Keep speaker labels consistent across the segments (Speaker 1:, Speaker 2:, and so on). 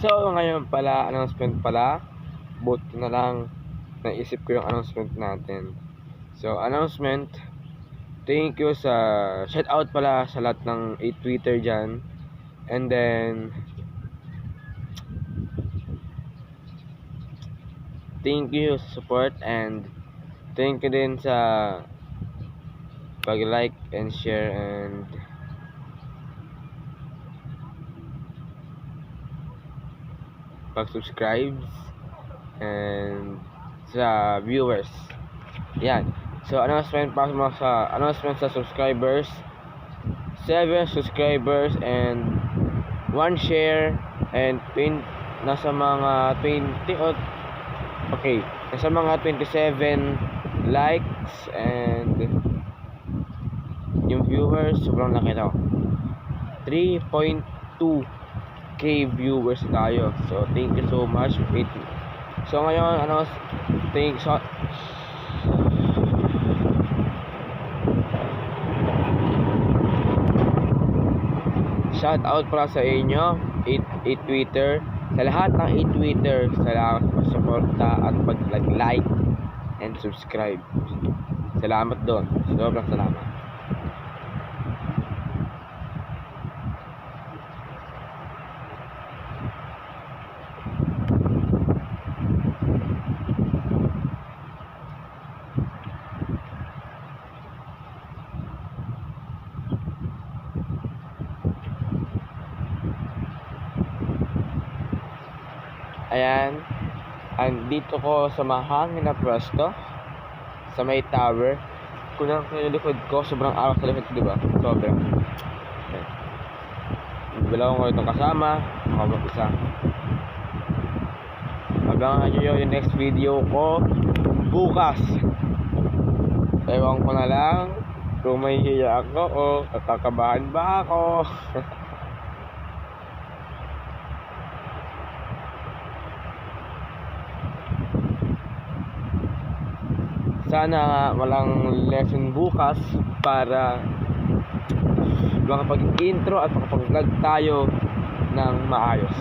Speaker 1: So, ngayon pala, announcement pala. Buti na lang naisip ko yung announcement natin. So, announcement. Thank you sa shout out pala sa lahat ng Twitter dyan. And then, thank you sa support and thank you din sa pag-like and share and pag-subscribe and sa viewers. Yan. So, announcement pa sa announcement sa subscribers. 7 subscribers and 1 share and nasa mga 20 okay, nasa mga 27 likes and yung viewers sobrang laki daw. 3.2k viewers tayo. So, thank you so much. So, ngayon, shout out pala sa inyo, Twitter, sa lahat ng Twitter, salamat sa suporta at pag-like and subscribe. Salamat doon. Sobrang salamat. Ayan, andito ko sa mahangin na pwesto sa may tower. Kung lang sa likod ko, sobrang araw sa likod, di ba? Sobrang. Okay. Wala ko itong kasama, ako mag-isa. Abangan nyo yung next video ko bukas. Ewan ko na lang kung may hiya ako o kakakabahan ba ako. Sana walang lesson bukas para makapag-intro at makapag-vlog tayo ng maayos.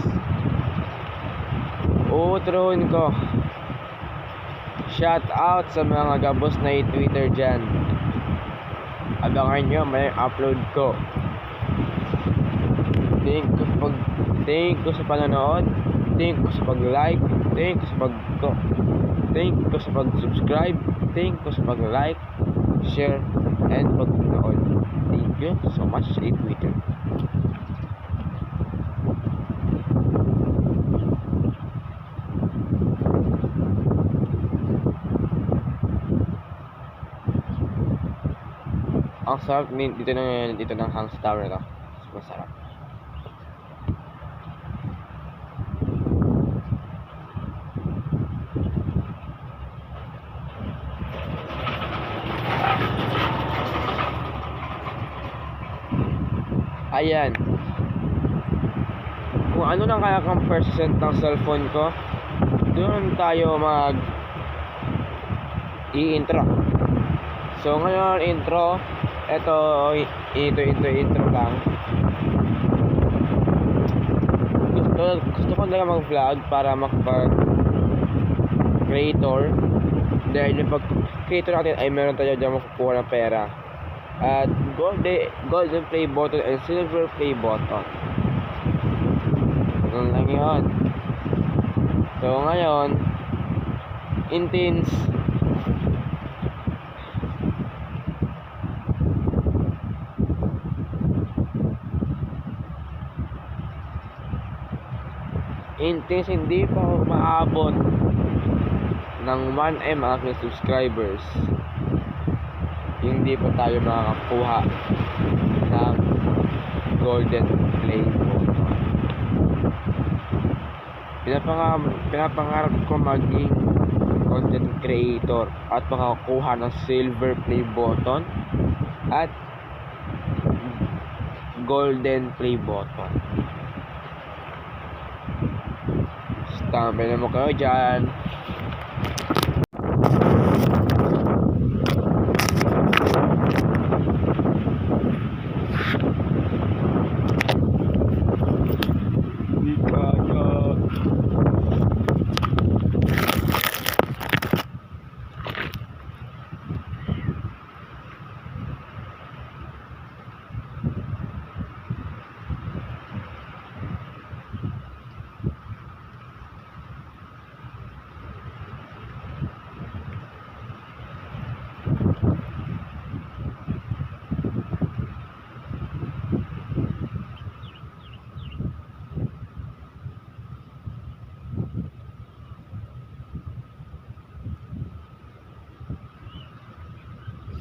Speaker 1: Uutrohin ko. Shout out sa mga gabos na Twitter dyan. Abangan nyo, may upload ko. Thank you sa panonood. Thank you sa pag-like. Thank you sa pag-subscribe. Thank you sa pag-like, share, and pag-nood. Thank you so much sa Twitter. Ang sarap dito ng Hangs Tower na to. Masarap. Ayan. Kung ano lang kaya kang percent ng cellphone ko, doon tayo i-intro. So ngayon intro, intro lang. Gusto ko lang mag-vlog para makapag-creator. Dahil yung pag-creator natin ay meron tayo dyan makukuha ng pera. At golden play button and silver play button. Ganun lang yun. So ngayon, intense hindi pa ako maabot ng 1M aking subscribers. Hindi pa tayo makakakuha ng golden play button. Pinapangarap ko maging content creator at makakuha ng silver play button at golden play button. Tambay na mo kayo dyan. Di kaya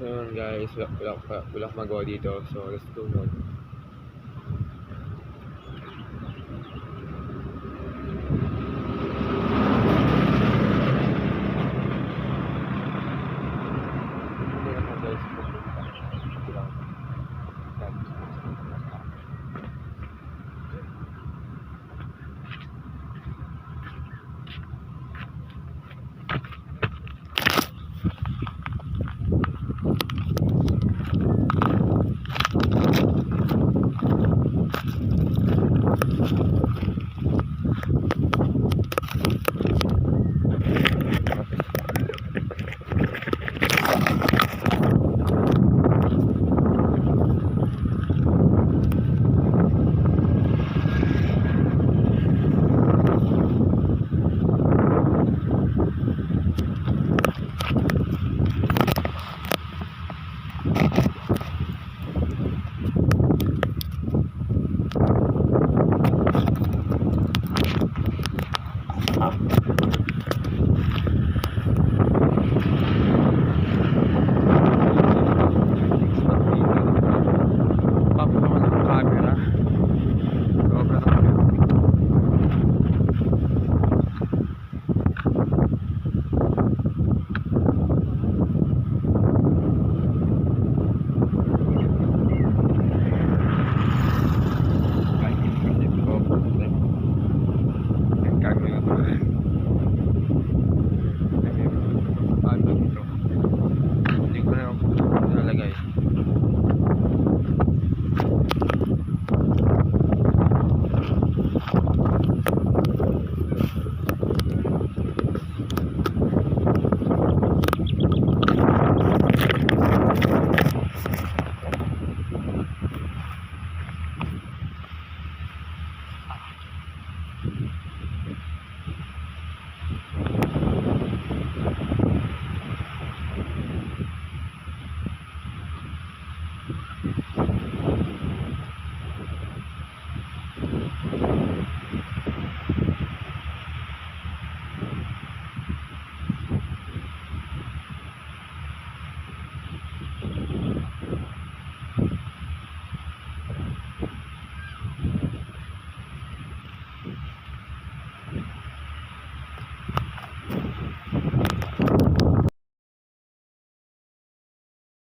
Speaker 1: So yun guys, wala akong magawa dito. So let's go nun.